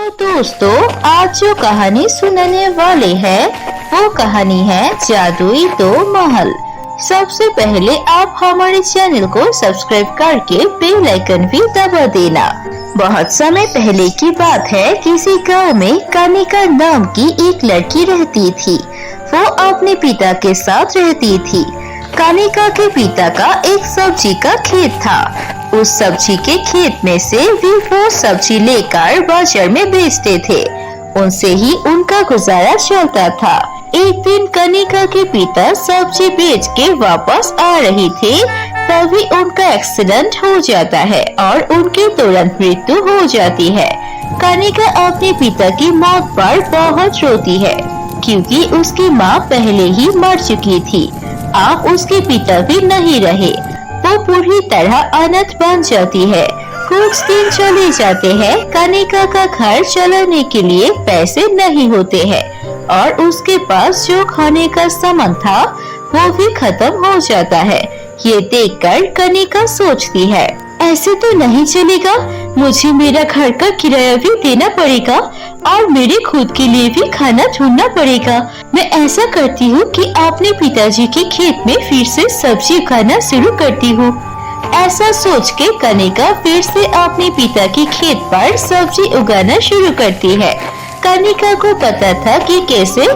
तो दोस्तों, आज जो कहानी सुनाने वाले हैं वो कहानी है जादुई दो महल। सबसे पहले आप हमारे चैनल को सब्सक्राइब करके बेल आइकन भी दबा देना। बहुत समय पहले की बात है, किसी गांव में कनिका नाम की एक लड़की रहती थी। वो अपने पिता के साथ रहती थी। कनिका के पिता का एक सब्जी का खेत था। उस सब्जी के खेत में से वो सब्जी लेकर बाजार में बेचते थे। उनसे ही उनका गुजारा चलता था। एक दिन कनिका के पिता सब्जी बेच के वापस आ रहे थे, तभी उनका एक्सीडेंट हो जाता है और उनकी तुरंत मृत्यु हो जाती है। कनिका अपने पिता की मौत पर बहुत रोती है, क्योंकि उसकी माँ पहले ही मर चुकी थी। अब उसके पिता भी नहीं रहे। वो पूरी तरह अनाथ बन जाती है। कुछ दिन चले जाते हैं। कनिका का घर चलाने के लिए पैसे नहीं होते हैं और उसके पास जो खाने का सामान था वो भी खत्म हो जाता है। ये देखकर कनिका सोचती है, ऐसे तो नहीं चलेगा। मुझे मेरा घर का किराया भी देना पड़ेगा और मेरे खुद के लिए भी खाना ढूंढना पड़ेगा। मैं ऐसा करती हूँ कि अपने पिताजी के खेत में फिर से सब्जी उगाना शुरू करती हूँ। ऐसा सोच के कनिका फिर से अपने पिता के खेत पर सब्जी उगाना शुरू करती है। कनिका को पता था कि कैसे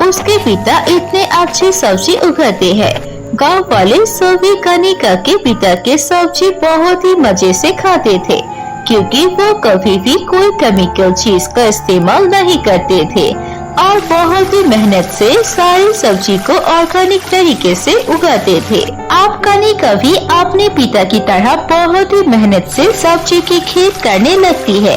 उसके पिता इतने अच्छे सब्जी उगाते हैं। गांव वाले सभी कनिका के पिता के सब्जी बहुत ही मजे से खाते थे, क्योंकि वो कभी भी कोई केमिकल चीज का इस्तेमाल नहीं करते थे और बहुत ही मेहनत से सारी सब्जी को ऑर्गेनिक तरीके से उगाते थे। अब कनिका भी अपने पिता की तरह बहुत ही मेहनत से सब्जी की खेत करने लगती है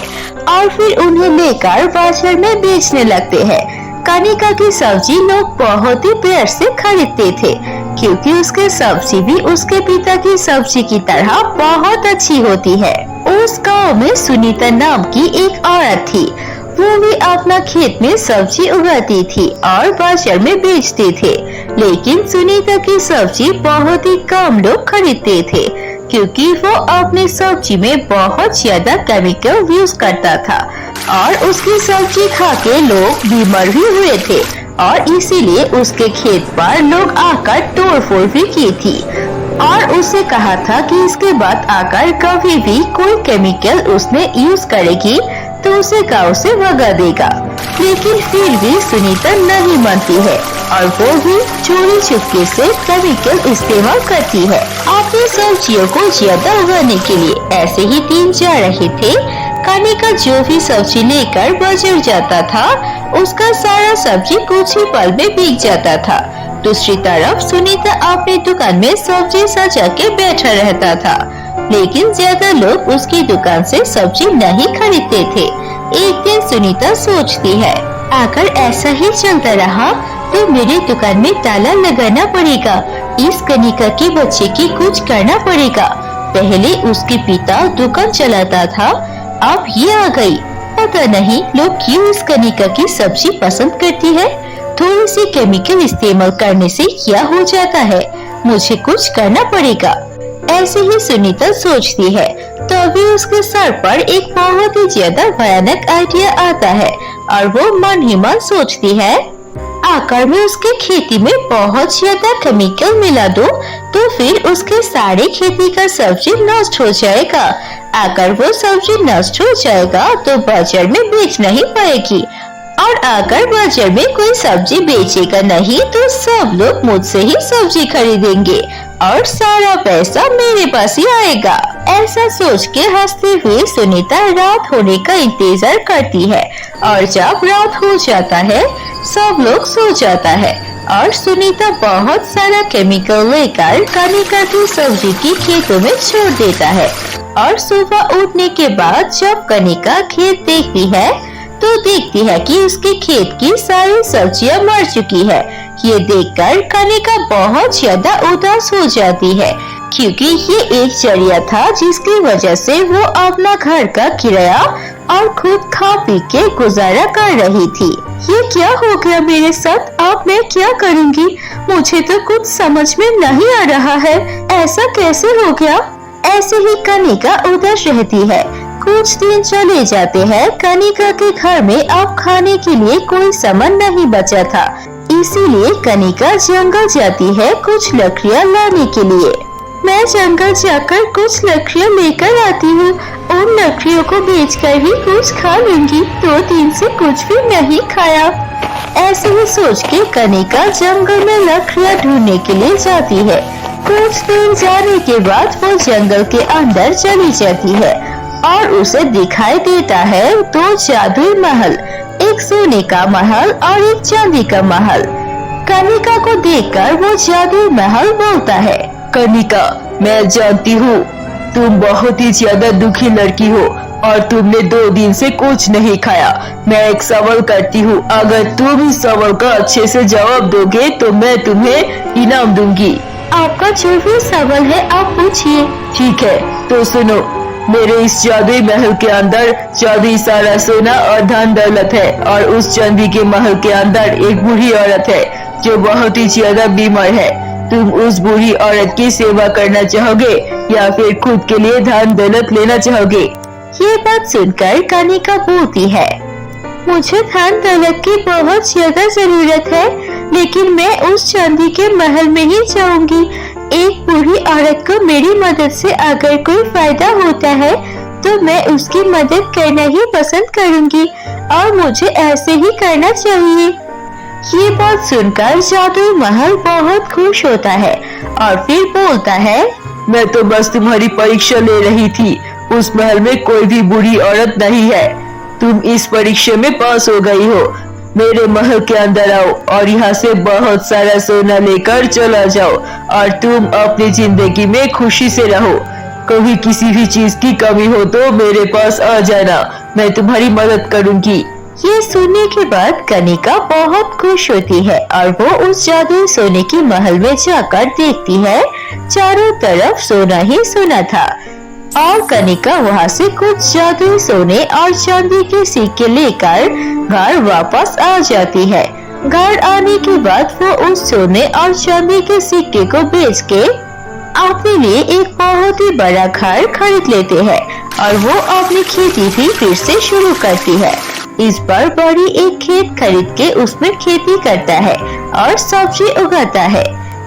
और फिर उन्हें लेकर बाजार में बेचने लगते हैं। कनिका की सब्जी लोग बहुत ही प्यार से खरीदते थे, क्योंकि उसकी सब्जी भी उसके पिता की सब्जी की तरह बहुत अच्छी होती है। उस गांव में सुनीता नाम की एक औरत थी। वो भी अपना खेत में सब्जी उगाती थी और बाजार में बेचते थे, लेकिन सुनीता की सब्जी बहुत ही कम लोग खरीदते थे, क्योंकि वो अपनी सब्जी में बहुत ज्यादा केमिकल यूज करता था और उसकी सब्जी खा के लोग बीमार भी हुए थे और इसीलिए उसके खेत पर लोग आकर तोड़फोड़ भी की थी और उसे कहा था कि इसके बाद आकर कभी भी कोई केमिकल उसने यूज करेगी तो उसे गांव से भगा देगा। लेकिन फिर भी सुनीता नहीं मानती है और वो भी चोरी चुपके से केमिकल इस्तेमाल करती है अपनी सब्जियों को ज्यादा उगाने के लिए। ऐसे ही दिन जा रहे थे। कनिका जो भी सब्जी लेकर बाजार जाता था, उसका सारा सब्जी कुछ ही पल में बिक जाता था। दूसरी तरफ सुनीता अपनी दुकान में सब्जी सजा के बैठा रहता था, लेकिन ज्यादा लोग उसकी दुकान से सब्जी नहीं खरीदते थे। एक दिन सुनीता सोचती है, अगर ऐसा ही चलता रहा तो मेरी दुकान में ताला लगाना पड़ेगा। इस कनिका के बच्चे की कुछ करना पड़ेगा। पहले उसके पिता दुकान चलाता था, अब ये आ गई। पता नहीं लोग क्यों इस कनिका की सब्जी पसंद करती है। थोड़ी सी केमिकल इस्तेमाल करने से क्या हो जाता है, मुझे कुछ करना पड़ेगा। ऐसे ही सुनीता सोचती है, तभी उसके सर पर एक बहुत ही ज्यादा भयानक आइडिया आता है और वो मन ही मन सोचती है, आकर मैं उसके खेती में बहुत ज्यादा केमिकल मिला दूं तो फिर उसके सारे खेती का सब्जी नष्ट हो जाएगा। अगर वो सब्जी नष्ट हो जाएगा तो बाजार में बेच नहीं पाएगी और अगर बाजार में कोई सब्जी बेचेगा नहीं तो सब लोग मुझसे ही सब्जी खरीदेंगे और सारा पैसा मेरे पास ही आएगा। ऐसा सोच के हंसते हुए सुनीता रात होने का इंतजार करती है और जब रात हो जाता है सब लोग सो जाता है और सुनीता बहुत सारा केमिकल लेकर कनिका की सब्जी की खेतों में छोड़ देता है और सुबह उठने के बाद जब कनिका खेत देखती है तो देखती है कि उसके खेत की सारी सब्जियां मर चुकी है। ये देखकर कनिका बहुत ज्यादा उदास हो जाती है, क्योंकि ये एक जरिया था जिसकी वजह से वो अपना घर का किराया और खुद खा पी के गुजारा कर रही थी। ये क्या हो गया मेरे साथ, अब मैं क्या करूँगी? मुझे तो कुछ समझ में नहीं आ रहा है, ऐसा कैसे हो गया? ऐसे ही कनिका उदास रहती है। कुछ दिन चले जाते हैं। कनिका के घर में अब खाने के लिए कोई सामान नहीं बचा था, इसीलिए कनिका जंगल जाती है कुछ लकड़ियाँ लाने के लिए। मैं जंगल जाकर कुछ लकड़ियाँ लेकर आती हूँ, उन लकड़ियों को बेचकर ही कुछ खा लूंगी। 2 दिन से कुछ भी नहीं खाया। ऐसे ही सोच के कनिका जंगल में लकड़ियाँ ढूंढने के लिए जाती है। कुछ दूर जाने के बाद वो जंगल के अंदर चली जाती है और उसे दिखाई देता है 2 जादुई महल, एक सोने का महल और एक चांदी का महल। कनिका को देखकर वो जादुई महल बोलता है, कनिका, मैं जानती हूँ तुम बहुत ही ज्यादा दुखी लड़की हो और तुमने 2 दिन से कुछ नहीं खाया। मैं एक सवाल करती हूँ, अगर तुम इस सवाल का अच्छे से जवाब दोगे तो मैं तुम्हें इनाम दूंगी। आपका जो भी सवाल है आप पूछिए। ठीक है, तो सुनो। मेरे इस जादुई महल के अंदर जादुई सारा सोना और धन दौलत है और उस चांदी के महल के अंदर एक बूढ़ी औरत है जो बहुत ही ज्यादा बीमार है। तुम उस बूढ़ी औरत की सेवा करना चाहोगे या फिर खुद के लिए धन दौलत लेना चाहोगे? ये बात सुनकर कनिका बोलती है, मुझे धन दौलत की बहुत ज्यादा जरूरत है, लेकिन मैं उस चांदी के महल में ही जाऊंगी। एक बूढ़ी औरत को मेरी मदद से अगर कोई फायदा होता है तो मैं उसकी मदद करना ही पसंद करूंगी और मुझे ऐसे ही करना चाहिए। ये बात सुनकर जादुई महल बहुत खुश होता है और फिर बोलता है, मैं तो बस तुम्हारी परीक्षा ले रही थी। उस महल में कोई भी बूढ़ी औरत नहीं है। तुम इस परीक्षा में पास हो गई हो। मेरे महल के अंदर आओ और यहाँ से बहुत सारा सोना लेकर चला जाओ और तुम अपनी जिंदगी में खुशी से रहो। कभी किसी भी चीज की कमी हो तो मेरे पास आ जाना, मैं तुम्हारी मदद करूंगी। ये सुनने के बाद कनिका बहुत खुश होती है और वो उस जादुई सोने की महल में जाकर देखती है, चारों तरफ सोना ही सोना था और कनिका वहाँ से कुछ जादुई सोने और चांदी के सिक्के लेकर घर वापस आ जाती है। घर आने के बाद वो उस सोने और चांदी के सिक्के को बेच के अपने लिए एक बहुत ही बड़ा घर खरीद लेते हैं और वो अपनी खेती भी फिर से शुरू करती है। इस बार बड़ी एक खेत खरीद के उसमें खेती करता है और सब्जी उगाता है।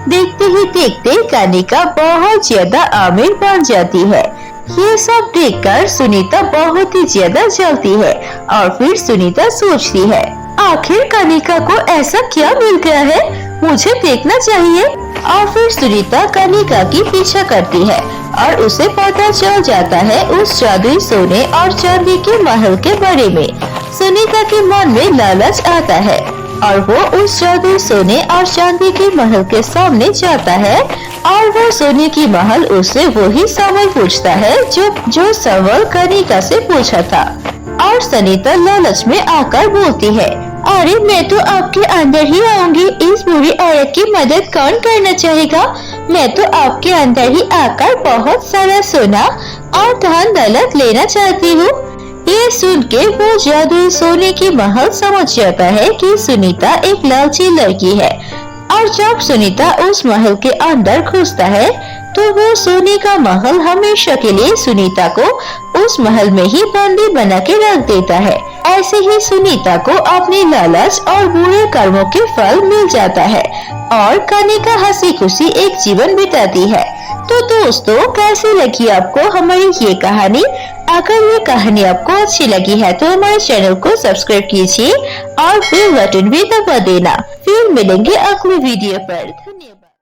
देखते ही देखते कनिका बहुत ज्यादा अमीर बन जाती है। ये सब देखकर सुनीता बहुत ही ज्यादा जलती है और फिर सुनीता सोचती है, आखिर कनिका को ऐसा क्या मिल गया है, मुझे देखना चाहिए। और फिर सुनीता कनिका की पीछा करती है और उसे पता चल जाता है उस जादुई सोने और चांदी के महल के बारे में। सुनीता के मन में लालच आता है और वो उस जादुई सोने और चांदी के महल के सामने जाता है और वो सोने की महल उससे वही सवाल पूछता है जो सवाल कनिका से पूछा था। और सुनीता लालच में आकर बोलती है, अरे मैं तो आपके अंदर ही आऊंगी, इस बुरी औरत की मदद कौन करना चाहेगा। मैं तो आपके अंदर ही आकर बहुत सारा सोना और धन दौलत लेना चाहती हूँ। ये सुन के वो जादुई सोने की महल समझ जाता है कि सुनीता एक लालची लड़की है और जब सुनीता उस महल के अंदर घुसता है तो वो सोने का महल हमेशा के लिए सुनीता को उस महल में ही बंदी बना के रख देता है। ऐसे ही सुनीता को अपने लालच और बुरे कर्मों के फल मिल जाता है और कनिका हंसी खुशी एक जीवन बिताती है। तो दोस्तों, कैसी लगी आपको हमारी ये कहानी? अगर ये कहानी आपको अच्छी लगी है तो हमारे चैनल को सब्सक्राइब कीजिए और बेल बटन भी दबा देना। फिर मिलेंगे अगले वीडियो पर। धन्यवाद।